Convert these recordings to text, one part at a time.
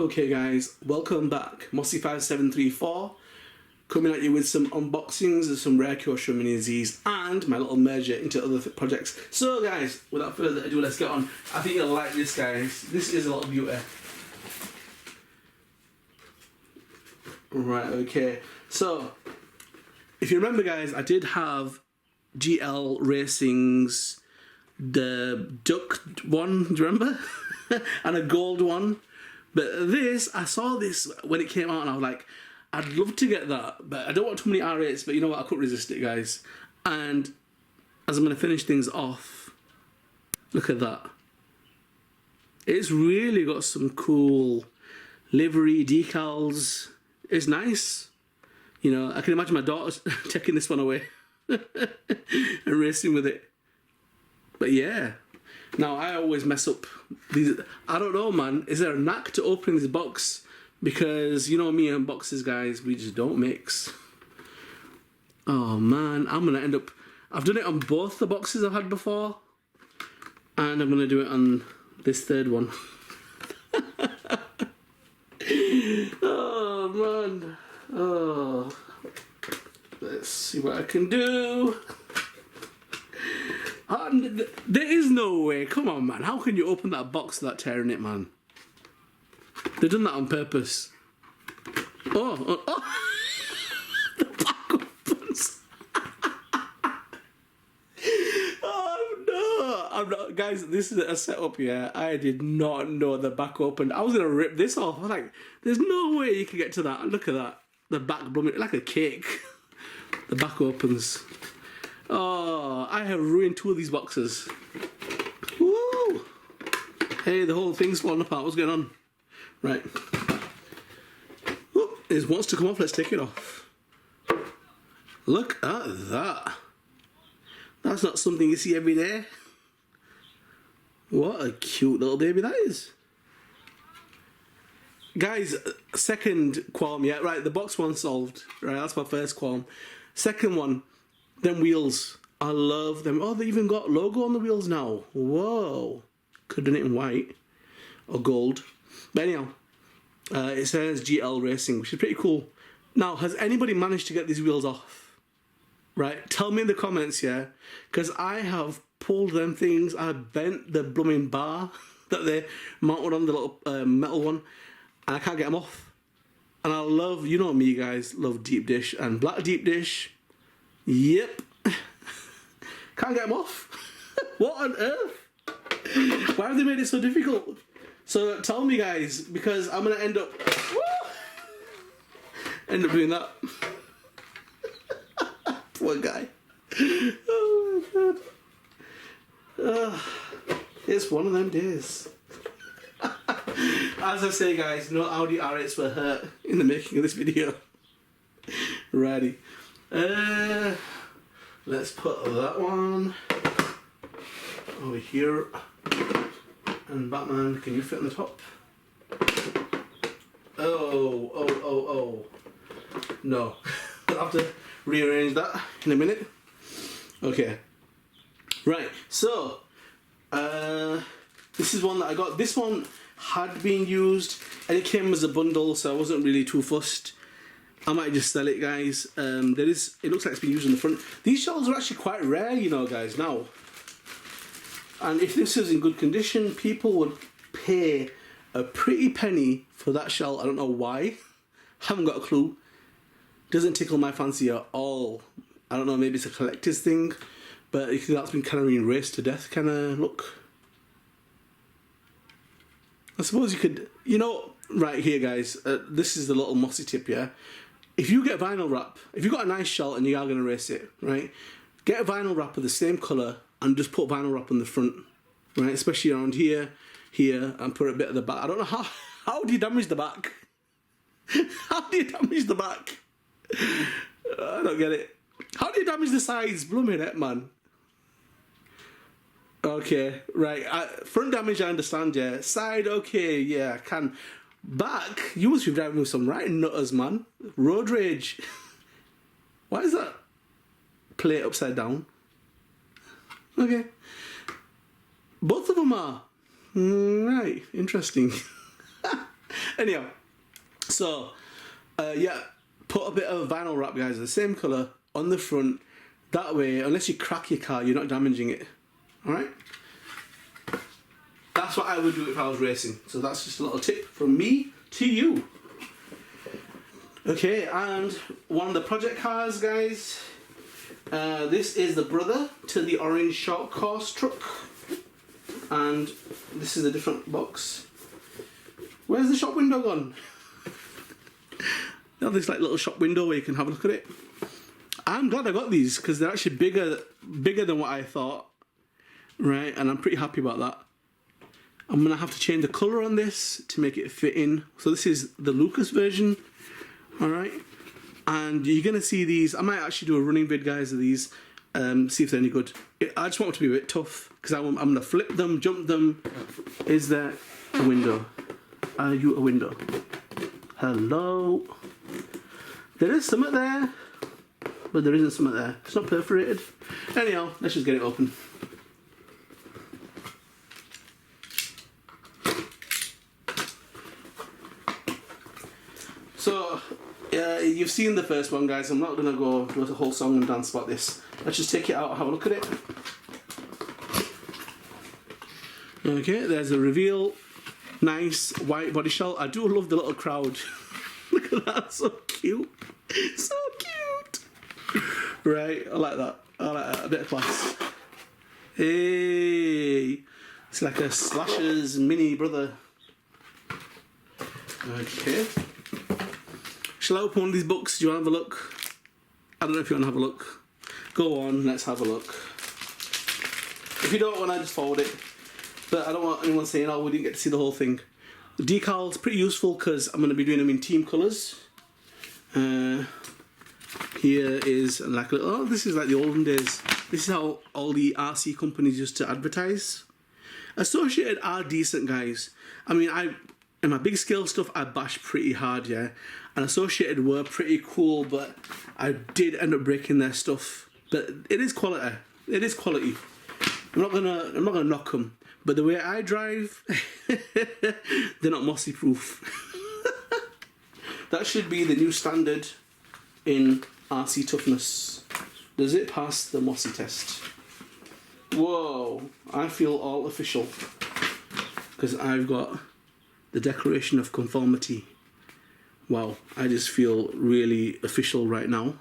Okay guys, welcome back. Mossy5734 coming at you with some unboxings of some rare Kyosho Mini Zs and my little merger into other projects. So guys, without further ado, let's get on. I think you'll like this, guys. This is a lot of beauty. Right, okay. So, if you remember guys, I did have GL Racing's the duck one, do you remember? And a gold one. But this, I saw this when it came out and I was like, I'd love to get that, but I don't want too many R8s, but you know what, I couldn't resist it, guys. And as I'm going to finish things off, look at that. It's really got some cool livery decals. It's nice. You know, I can imagine my daughter taking this one away and racing with it. But yeah. Now, I always mess up these. I don't know, man. Is there a knack to opening this box? Because, you know me and boxes, guys, we just don't mix. Oh, man. I'm going to end up... I've done it on both the boxes I've had before. And I'm going to do it on this third one. Oh, man. Oh. Let's see what I can do. There is no way. Come on, man. How can you open that box without tearing it, man? They've done that on purpose. Oh. The back opens. Oh, no. I'm not, guys, this is a setup here. I did not know the back opened. I was going to rip this off. I was like, there's no way you can get to that. Look at that. The back blooming like a cake. The back opens. Oh, I have ruined two of these boxes. Woo! Hey, the whole thing's falling apart. What's going on? Right. Oh, it wants to come off. Let's take it off. Look at that. That's not something you see every day. What a cute little baby that is. Guys, second qualm, yeah, right, the box one solved. Right, that's my first qualm. Second one. Them wheels, I love them. Oh, they even got logo on the wheels now. Whoa. Could have done it in white or gold. But anyhow, it says GL Racing, which is pretty cool. Now, has anybody managed to get these wheels off? Right? Tell me in the comments, yeah? Because I have pulled them things. I bent the blooming bar that they mounted on the little metal one. And I can't get them off. And I love, you know me guys, love deep dish and black deep dish. Yep. Can't get them off. What on earth? Why have they made it so difficult? So tell me guys, because I'm going to end up doing that. Poor guy. Oh my god. It's one of them days. As I say guys, no Audi R8s were hurt in the making of this video. Righty. Let's put that one over here. And Batman, can you fit on the top? Oh. No. I'll have to rearrange that in a minute. Okay. Right, so this is one that I got. This one had been used and it came as a bundle, so I wasn't really too fussed. I might just sell it, guys. It looks like it's been used on the front. These shells are actually quite rare, you know, guys, now. And if this is in good condition, people would pay a pretty penny for that shell. I don't know why. Haven't got a clue. Doesn't tickle my fancy at all. I don't know, maybe it's a collector's thing. But that's been kind of being raced to death kind of look. I suppose you could, you know, right here, guys, this is the little mossy tip, yeah? If you get vinyl wrap, if you've got a nice shell and you are going to race it, right, get a vinyl wrap of the same colour and just put vinyl wrap on the front, right, especially around here, and put a bit at the back. I don't know how do you damage the back? How do you damage the back? I don't get it. How do you damage the sides? Blooming it, man. Okay, right, front damage I understand, yeah. Side, okay, yeah, I can. Back, you must be driving with some right nutters, man. Road rage. Why is that plate upside down? Okay. Both of them are. Right, interesting. Anyhow, so yeah, put a bit of vinyl wrap, guys, of the same colour on the front. That way, unless you crack your car, you're not damaging it. Alright? That's what I would do if I was racing. So that's just a little tip from me to you. Okay, and one of the project cars, guys. This is the brother to the orange short course truck. And this is a different box. Where's the shop window gone? They have this like little shop window where you can have a look at it. I'm glad I got these because they're actually bigger than what I thought. Right, and I'm pretty happy about that. I'm gonna have to change the colour on this to make it fit in. So this is the Lucas version. Alright. And you're gonna see these. I might actually do a running vid, guys, of these. See if they're any good. I just want it to be a bit tough because I'm gonna flip them, jump them. Is there a window? Are you a window? Hello? There is something there, but there isn't something there. It's not perforated. Anyhow, let's just get it open. So, you've seen the first one, guys. I'm not going to go do a whole song and dance about this. Let's just take it out and have a look at it. Okay, there's a reveal. Nice white body shell. I do love the little crowd. Look at that, so cute. So cute. Right, I like that. I like that. A bit of class. Hey. It's like a Slasher's mini brother. Okay. Shall I open one of these books? Do you want to have a look? I don't know if you want to have a look. Go on, let's have a look. If you don't want to, just forward it. But I don't want anyone saying, oh, we didn't get to see the whole thing. The decal's pretty useful because I'm going to be doing them in team colours. Here is like, oh, this is like the olden days. This is how all the RC companies used to advertise. Associated are decent, guys. I mean, in my big scale stuff, I bash pretty hard, yeah. And Associated were pretty cool, but I did end up breaking their stuff. But it is quality. It is quality. I'm not gonna knock them. But the way I drive, they're not mossy proof. That should be the new standard in RC toughness. Does it pass the mossy test? Whoa, I feel all official. Because I've got the declaration of conformity. Wow, I just feel really official right now.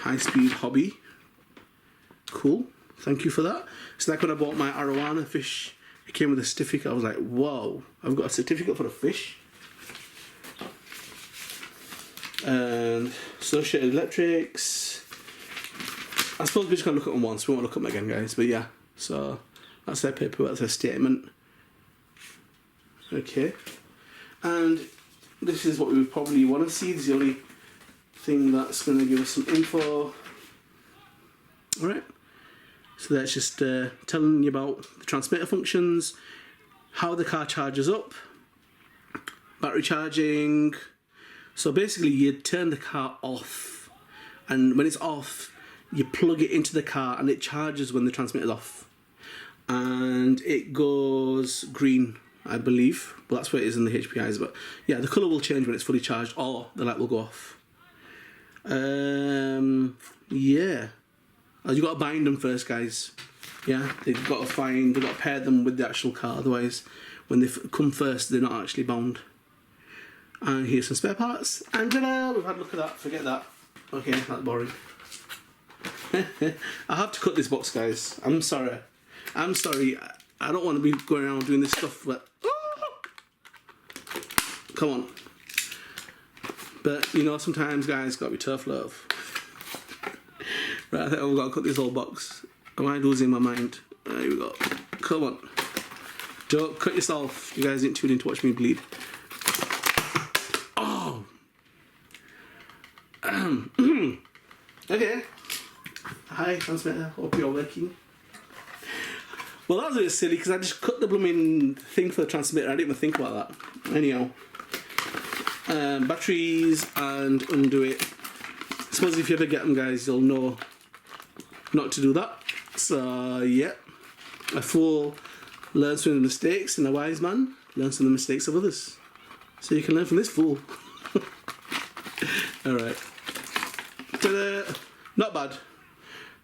High speed hobby. Cool, thank you for that. It's like when I bought my arowana fish. It came with a certificate. I was like, whoa, I've got a certificate for a fish. And Associated Electrics. I suppose we're just going to look at them once. We won't look at them again, guys. But yeah, so that's their paperwork, that's their statement. Okay. And this is what we would probably want to see. This is the only thing that's going to give us some info. Alright. So that's just telling you about the transmitter functions, how the car charges up, battery charging. So basically you turn the car off, and when it's off, you plug it into the car and it charges when the transmitter's off. And it goes green, I believe. Well, that's what it is in the HPIs, but yeah, the colour will change when it's fully charged, or the light will go off. Yeah. You've got to bind them first, guys. Yeah, they've got to pair them with the actual car, otherwise when they come first they're not actually bound. And here's some spare parts. And ta-da! We've had a look at that, forget that. Okay, that's boring. I have to cut this box, guys. I'm sorry. I don't want to be going around doing this stuff, but come on. But you know, sometimes, guys, gotta be tough love. Right, I think I've got to cut this whole box. Am I losing my mind? There we go. Come on. Don't cut yourself. You guys didn't tune in to watch me bleed. Oh! Okay. Hi, transmitter. Hope you're working. Well, that was a bit silly because I just cut the blooming thing for the transmitter. I didn't even think about that. Anyhow. Batteries and undo it. I suppose if you ever get them, guys, you'll know not to do that. So yeah, a fool learns from the mistakes, and a wise man learns from the mistakes of others. So you can learn from this fool. Alright. Ta-da! Not bad.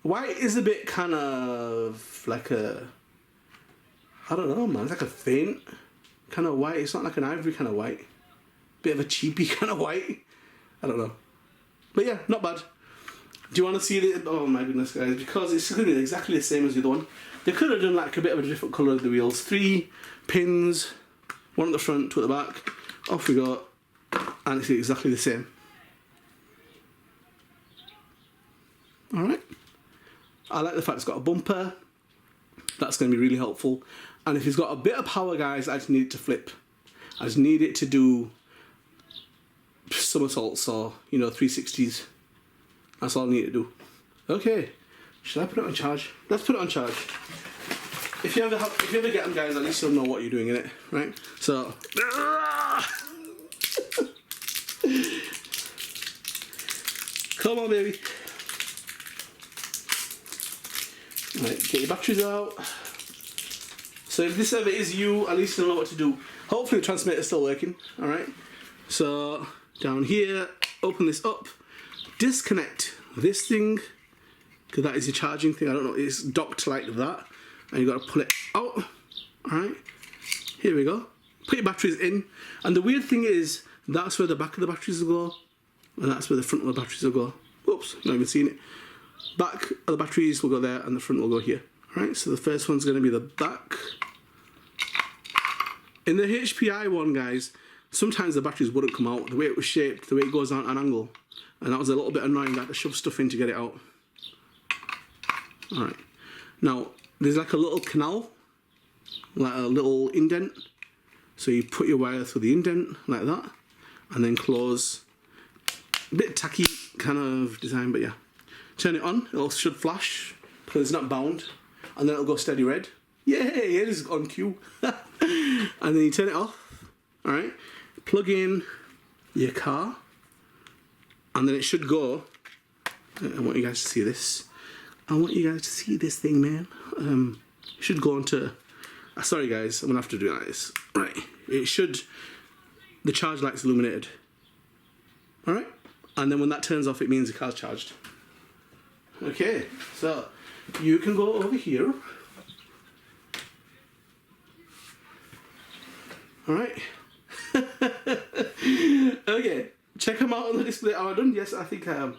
White is a bit kind of like a... I don't know, man. It's like a faint kind of white. It's not like an ivory kind of white. Bit of a cheapy kind of white. I don't know. But yeah, not bad. Do you want to see it? Oh my goodness, guys. Because it's going to be exactly the same as the other one. They could have done like a bit of a different colour of the wheels. 3 pins. 1 at the front, 2 at the back. Off we go. And it's exactly the same. Alright. I like the fact it's got a bumper. That's going to be really helpful. And if it's got a bit of power, guys, I just need it to flip. I just need it to do somersaults or, you know, 360s. That's all I need to do. Okay. Should I put it on charge? Let's put it on charge. If you ever get them, guys, at least you'll know what you're doing in it, right? So... Come on, baby. Right, get your batteries out. So if this ever is you, at least you'll know what to do. Hopefully the transmitter's still working, alright? So, down here, open this up, disconnect this thing, because that is your charging thing, I don't know, it's docked like that, and you've got to pull it out, alright? Here we go. Put your batteries in, and the weird thing is, that's where the back of the batteries will go, and that's where the front of the batteries will go. Whoops, not even seen it. Back of the batteries will go there, and the front will go here. Alright, so the first one's going to be the back. In the HPI one, guys, sometimes the batteries wouldn't come out. The way it was shaped, the way it goes on an angle. And that was a little bit annoying. I had to shove stuff in to get it out. Alright. Now, there's like a little canal. Like a little indent. So you put your wire through the indent, like that. And then close. A bit tacky kind of design, but yeah. Turn it on. It should flash. Because it's not bound. And then it'll go steady red. Yay, it is on cue. And then you turn it off. Alright. Plug in your car. And then it should go. I want you guys to see this. I want you guys to see this thing, man. It should go into... sorry guys, I'm going to have to do it like this. Right. It should... The charge light's illuminated. Alright. And then when that turns off, it means the car's charged. Okay. So, you can go over here. Alright. Okay. Check them out on the display. Am I done? Yes, I think I am.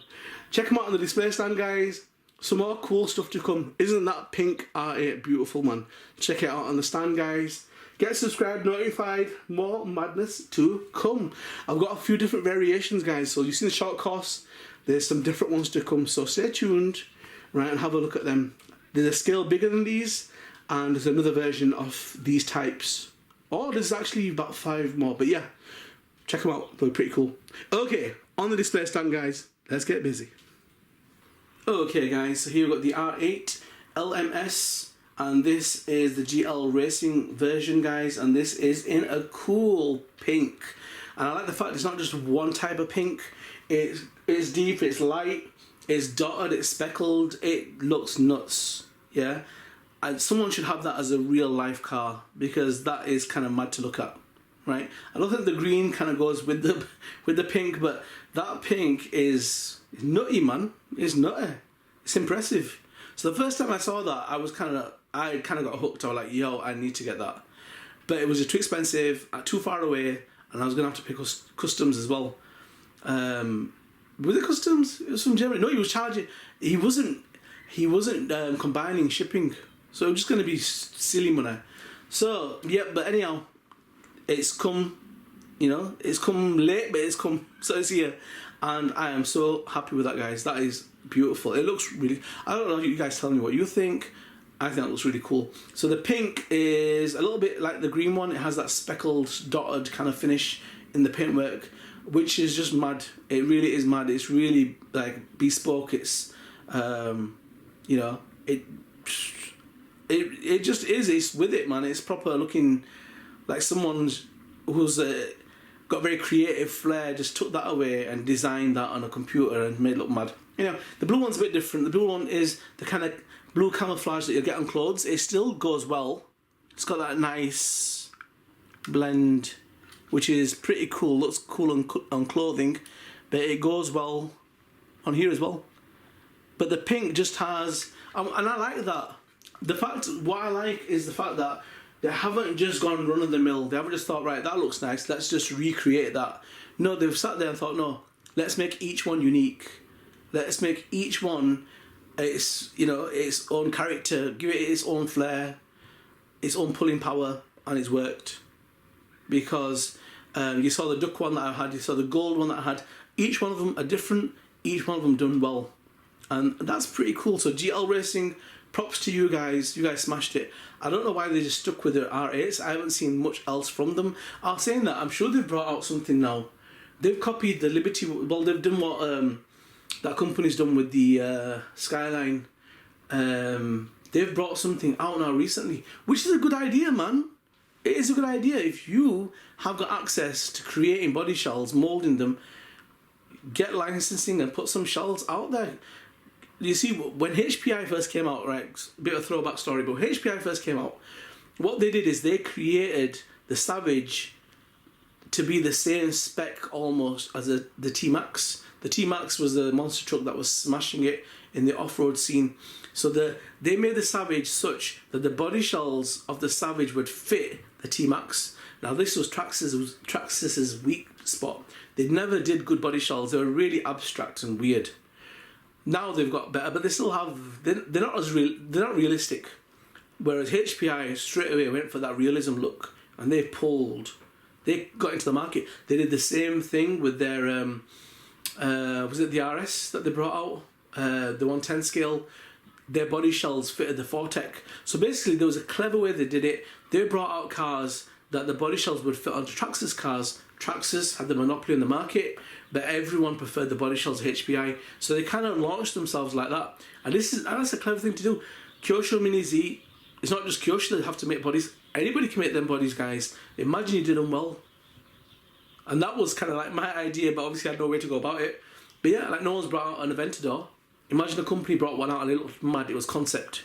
Check them out on the display stand, guys. Some more cool stuff to come. Isn't that pink R8 beautiful, man? Check it out on the stand, guys. Get subscribed, notified. More madness to come. I've got a few different variations, guys. So you've seen the short course. There's some different ones to come. So stay tuned, right, and have a look at them. There's a scale bigger than these, and there's another version of these types. Oh, there's actually about 5 more. But yeah, check them out. They're pretty cool. Okay, on the display stand, guys. Let's get busy. Okay, guys. So here we've got the R8 LMS. And this is the GL Racing version, guys, and this is in a cool pink. And I like the fact it's not just one type of pink. It's deep, it's light, it's dotted, it's speckled, it looks nuts, yeah? And someone should have that as a real life car, because that is kind of mad to look at, right? I don't think the green kind of goes with the pink, but that pink is nutty, man. It's nutty. It's impressive. So the first time I saw that, I kind of got hooked. I was like, yo, I need to get that. But it was just too expensive, too far away, and I was going to have to pick customs as well. Was it customs? It was from Germany. No, he was charging. He wasn't combining shipping. So it was just going to be silly money. So, yeah, but anyhow, it's come, you know, it's come late, but it's come, so it's here. And I am so happy with that, guys. That is beautiful. It looks really... I don't know, you guys tell me what you think. I think that looks really cool. So the pink is a little bit like the green one. It has that speckled, dotted kind of finish in the paintwork, which is just mad. It really is mad. It's really like bespoke. It's, you know, it just is. It's with it, man. It's proper looking like someone who's got very creative flair just took that away and designed that on a computer and made it look mad. You know, the blue one's a bit different. The blue one is the kind of blue camouflage that you'll get on clothes. It still goes well. It's got that nice blend which is pretty cool. Looks cool on clothing, but it goes well on here as well. But the pink just has, and I like that. What I like is the fact that they haven't just gone run of the mill. They haven't just thought, right, that looks nice, let's just recreate that. No, they've sat there and thought, no, let's make each one unique. Let's make each one its own character, give it its own flair, its own pulling power, and it's worked. Because you saw the duck one that I had, you saw the gold one that I had. Each one of them are different. Each one of them done well, and that's pretty cool. So GL Racing, props to you guys. You guys smashed it. I don't know why they just stuck with their R8s. I haven't seen much else from them. I'm saying that, I'm sure they've brought out something now. They've copied the Liberty. Well, they've done what that company's done with the Skyline. They've brought something out now recently, which is a good idea, man. It is a good idea. If you have got access to creating body shells, moulding them, get licensing and put some shells out there. You see, when HPI first came out, right, a bit of a throwback story, but when HPI first came out, what they did is they created the Savage to be the same spec almost as the T-Max. The T-Max was the monster truck that was smashing it in the off-road scene. So they made the Savage such that the body shells of the Savage would fit the T-Max. Now this was Traxxas's weak spot. They never did good body shells. They were really abstract and weird. Now they've got better, but they still have. They're not as real. They're not realistic. Whereas HPI straight away went for that realism look, and they got into the market. They did the same thing with their was it the RS that they brought out, the 110 scale. Their body shells fitted the Fortec. So basically, there was a clever way they did it. They brought out cars that the body shells would fit onto Traxxas cars. Traxxas had the monopoly in the market, but everyone preferred the body shells of HPI. So they kind of launched themselves like that. And that's a clever thing to do. Kyosho Mini Z, it's not just Kyosho that have to make bodies. Anybody can make them bodies, guys. Imagine you did them well. And that was kind of like my idea, but obviously I had no way to go about it. But yeah, like no one's brought out an Aventador. Imagine a company brought one out and it looked mad. It was concept.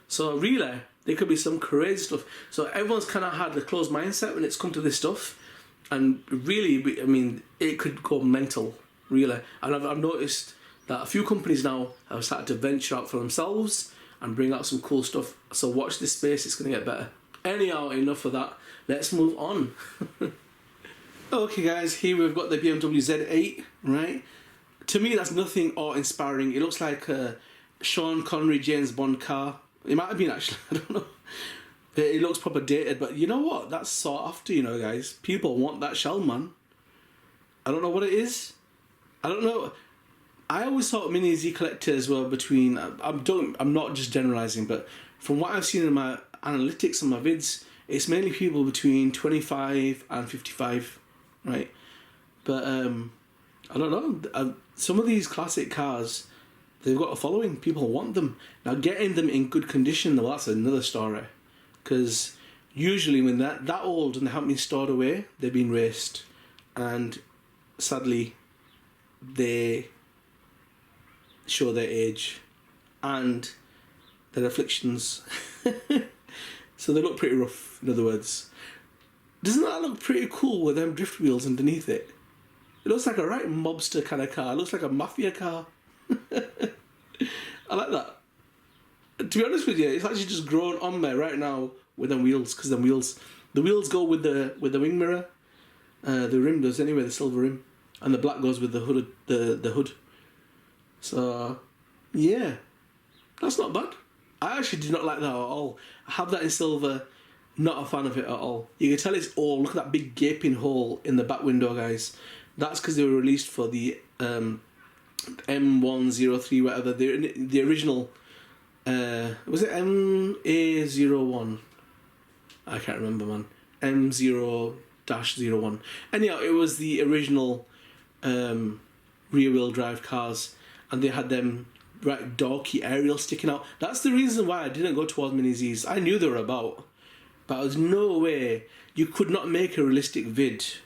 So really, there could be some crazy stuff. So everyone's kind of had a closed mindset when it's come to this stuff. And really, I mean, it could go mental, really. And I've noticed that a few companies now have started to venture out for themselves and bring out some cool stuff. So watch this space, it's going to get better. Anyhow, enough of that. Let's move on. Okay guys, here we've got the Bmw Z8, right? To me, that's nothing awe-inspiring. It looks like a Sean Connery James Bond car. It might have been actually, I don't know. It looks proper dated, but you know what? That's sought after, you know, guys. People want that shell, man. I don't know what it is. I don't know. I always thought Mini Z collectors were between. I'm not just generalizing, but from what I've seen in my analytics and my vids, it's mainly people between 25 and 55, right? But I don't know. Some of these classic cars, they've got a following. People want them. Now, getting them in good condition, though, that's another story. Because usually when they're that old and they haven't been stored away, they've been raced. And sadly, they show their age and their afflictions. So they look pretty rough, in other words. Doesn't that look pretty cool with them drift wheels underneath it? It looks like a right mobster kind of car. It looks like a mafia car. I like that. To be honest with you, it's actually just grown on me right now with them wheels, because the wheels go with the wing mirror. The rim does anyway, the silver rim, and the black goes with the hood. The hood. So yeah, that's not bad. I actually do not like that at all. I have that in silver. Not a fan of it at all. You can tell it's old. Look at that big gaping hole in the back window, guys. That's because they were released for the M103, whatever. The original. Was it MA01? I can't remember, man. M0-01. Anyhow, it was the original rear-wheel drive cars, and they had them right dorky aerials sticking out. That's the reason why I didn't go towards Mini Zs. I knew they were about, but there's no way you could not make a realistic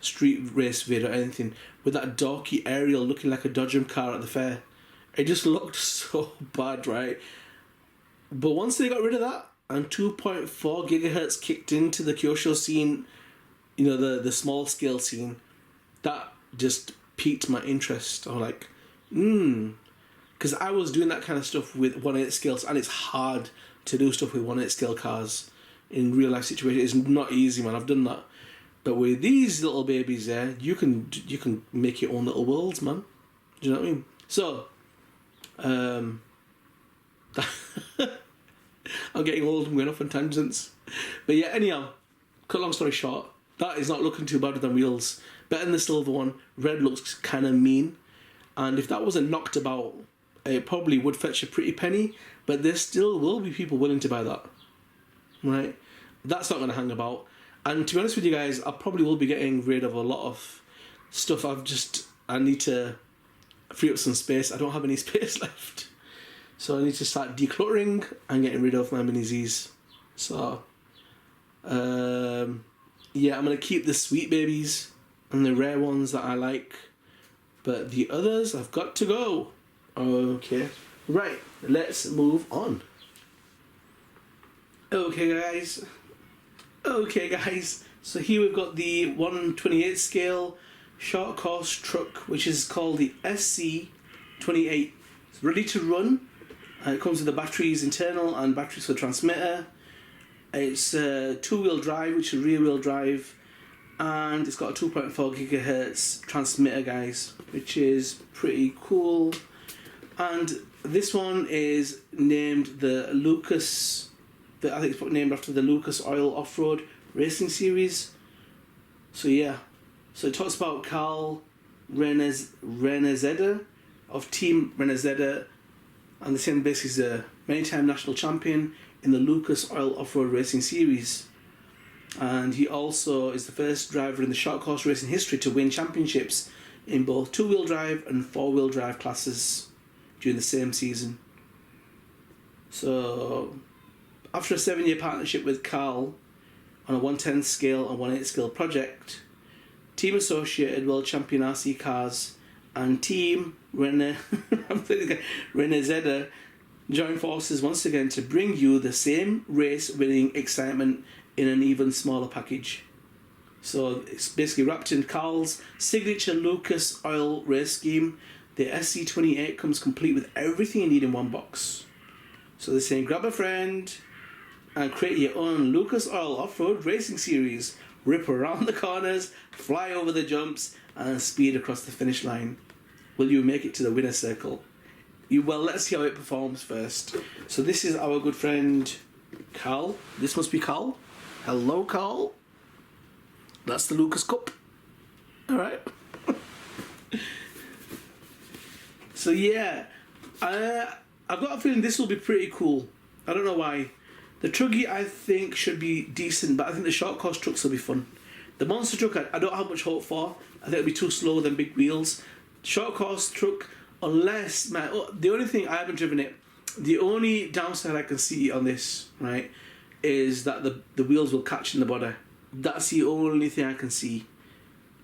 street race vid or anything, with that dorky aerial looking like a Dodgem car at the fair. It just looked so bad, right? But once they got rid of that and 2.4 gigahertz kicked into the Kyosho scene, you know, the small scale scene, that just piqued my interest. I was like, because I was doing that kind of stuff with 1/8 scales, and it's hard to do stuff with 1/8 scale cars in real life situations. It's not easy, man. I've done that, but with these little babies there, you can make your own little worlds, man. Do you know what I mean? So, I'm getting old. I'm going off on tangents, but yeah. Anyhow, cut long story short, that is not looking too bad with the wheels. Better than the silver one. Red looks kind of mean, and if that wasn't knocked about, it probably would fetch a pretty penny, but there still will be people willing to buy that, right? That's not going to hang about. And to be honest with you guys, I probably will be getting rid of a lot of stuff. I need to free up some space. I don't have any space left, so I need to start decluttering and getting rid of my Mini Zs. So yeah, I'm going to keep the sweet babies and the rare ones that I like, but the others have got to go. Okay, right, let's move on. Okay guys, so here we've got the 1/28 scale short course truck, which is called the SC28. It's ready to run. It comes with the batteries internal and batteries for the transmitter. It's two-wheel drive, which is rear-wheel drive, and it's got a 2.4 gigahertz transmitter, guys, which is pretty cool. And this one is named the Lucas, I think it's named after the Lucas Oil Off-Road Racing Series. So yeah, so it talks about Carl Renezeder of Team Renezeder, and the same basically is a many-time national champion in the Lucas Oil Off-Road Racing Series. And he also is the first driver in the short course racing history to win championships in both two-wheel drive and four-wheel drive classes during the same season. So, after a 7-year partnership with Carl on a 1/10 scale and 1/8 scale project, Team Associated World Champion RC Cars and Team Renezeder join forces once again to bring you the same race-winning excitement in an even smaller package. So it's basically wrapped in Carl's signature Lucas Oil race scheme. The SC28 comes complete with everything you need in one box. So they're saying grab a friend and create your own Lucas Oil Off-Road Racing Series. Rip around the corners, fly over the jumps, and speed across the finish line. Will you make it to the winner's circle? Well, let's see how it performs first. So this is our good friend Carl. This must be Carl. Hello, Carl. That's the Lucas Cup. Alright. So yeah, I've got a feeling this will be pretty cool. I don't know why. The Truggy I think should be decent, but I think the short course trucks will be fun. The monster truck I don't have much hope for. I think it'll be too slow than big wheels. Short course truck, unless the only thing I haven't driven it, the only downside I can see on this, right, is that the wheels will catch in the body. That's the only thing I can see.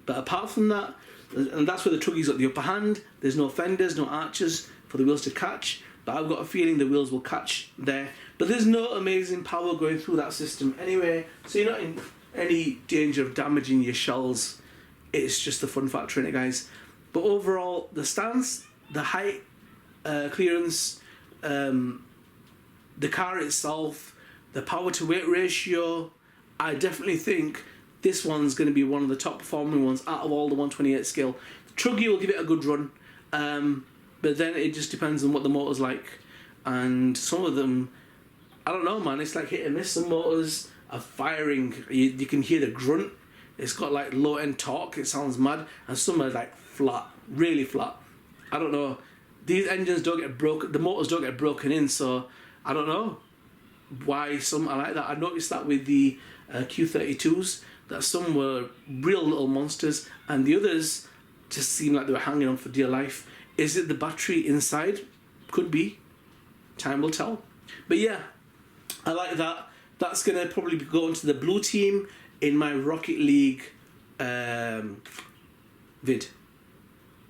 But apart from that, and that's where the Truggy's got the upper hand. There's no fenders, no arches for the wheels to catch. But I've got a feeling the wheels will catch there. But there's no amazing power going through that system anyway, so you're not in any danger of damaging your shells. It's just the fun factor in it, guys. But overall, the stance, the height, clearance, the car itself, the power to weight ratio, I definitely think this one's going to be one of the top performing ones out of all the 1/28 scale. Truggy will give it a good run, but then it just depends on what the motor's like. And some of them, I don't know, man, it's like hit and miss. Some motors are firing, you can hear the grunt. It's got like low end torque, it sounds mad. And some are like flat, really flat. I don't know. These engines don't get broken, the motors don't get broken in, so I don't know why some are like that. I noticed that with the Q32s, that some were real little monsters and the others just seemed like they were hanging on for dear life. Is it the battery inside? Could be. Time will tell. But yeah, I like that. That's going to probably go into the blue team in my Rocket League vid.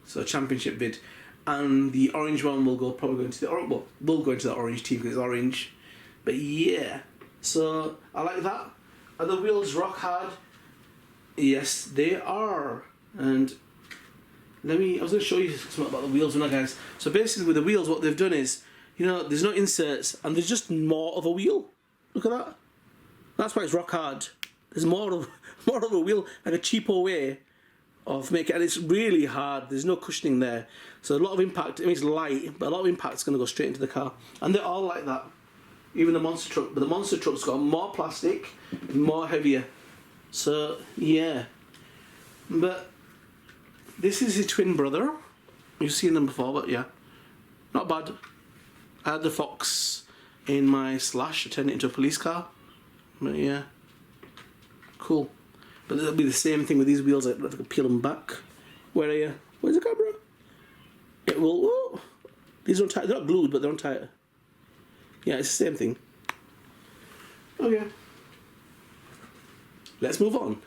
So championship vid. And the orange one will probably go into the orange. Well, we'll go into the orange team because it's orange. But yeah, so I like that. And the wheels rock hard. Yes, they are. And I was going to show you something about the wheels, now, guys. So basically, with the wheels, what they've done is, you know, there's no inserts, and there's just more of a wheel. Look at that. That's why it's rock hard. There's more of a wheel, like a cheaper way of making it, and it's really hard. There's no cushioning there, so a lot of impact. It makes it light, but a lot of impact is going to go straight into the car, and they're all like that. Even the monster truck, but the monster truck's got more plastic, more heavier. So yeah, but this is his twin brother. You've seen them before, but yeah, not bad. I had the Fox in my Slash. I turned it into a police car, but yeah, cool. But it'll be the same thing with these wheels. I have to peel them back. Where are you? Where's the camera? It will. Whoa. These are tight. They're not glued, but they're on tighter. Yeah, it's the same thing. Okay. Let's move on.